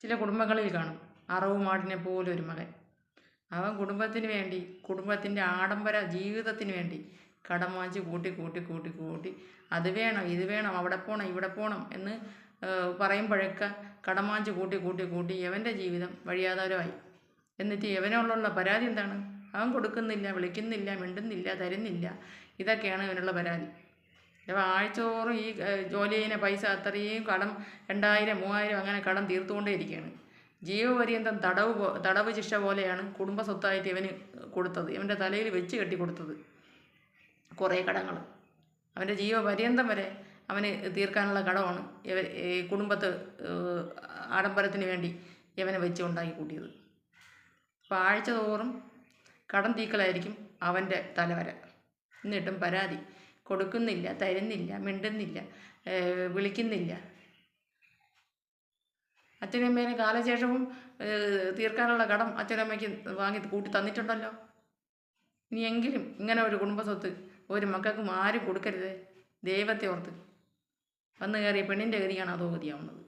ചില കുടുംബങ്ങളിൽ കാണും അറവുമാടിനെ പോലെ ഒരു മകൻ. അവൻ കുടുംബത്തിന് വേണ്ടി, കുടുംബത്തിൻ്റെ ആഡംബര ജീവിതത്തിന് വേണ്ടി കടം വാങ്ങിച്ച് കൂട്ടി കൂട്ടി കൂട്ടി കൂട്ടി അത് വേണം ഇത് വേണം അവിടെ പോകണം ഇവിടെ പോകണം എന്ന് പറയുമ്പോഴൊക്കെ കടം വാങ്ങിച്ച് കൂട്ടി കൂട്ടി കൂട്ടി യവൻ്റെ ജീവിതം വഴിയാധാരമായി. എന്നിട്ട് യവനുള്ള പരാതി എന്താണ്? അവൻ കൊടുക്കുന്നില്ല, വിളിക്കുന്നില്ല, മിണ്ടുന്നില്ല, തരുന്നില്ല. ഇതൊക്കെയാണ് ഇവനുള്ള പരാതി. ഇവ ആഴ്ചതോറും ഈ ജോലി ചെയ്യുന്ന പൈസ അത്രയും കടം 2000 3000 അങ്ങനെ കടം തീർത്തുകൊണ്ടേ ഇരിക്കുകയാണ്. ജീവപര്യന്തം തടവ് ശിക്ഷ പോലെയാണ് കുടുംബ സ്വത്തായിട്ട് ഇവന് കൊടുത്തത്. ഇവൻ്റെ തലയിൽ വെച്ച് കെട്ടി കൊടുത്തത് കുറേ കടങ്ങൾ. അവൻ്റെ ജീവപര്യന്തം വരെ അവന് തീർക്കാനുള്ള കടമാണ് ഈ കുടുംബത്ത് ആഡംബരത്തിന് വേണ്ടി ഇവനെ വെച്ച് ഉണ്ടാക്കി കൂട്ടിയത്. അപ്പോൾ ആഴ്ച തോറും കടം തീക്കലായിരിക്കും അവൻ്റെ തലവര. എന്നിട്ടും പരാതി കൊടുക്കുന്നില്ല, തരുന്നില്ല, മിണ്ടുന്നില്ല, വിളിക്കുന്നില്ല. അച്ഛനമ്മേനെ കാലശേഷവും തീർക്കാനുള്ള കടം അച്ഛനമ്മയ്ക്ക് വാങ്ങി കൂട്ടി തന്നിട്ടുണ്ടല്ലോ. ഇനിയെങ്കിലും ഇങ്ങനെ ഒരു കുടുംബസ്വത്ത് ഒരു മക്കൾക്കും ആരും കൊടുക്കരുത്. ദൈവത്തെ ഓർത്ത് വന്നു കയറിയ പെണ്ണിൻ്റെ ഗതിയാണ് അധോഗതിയാവുന്നത്.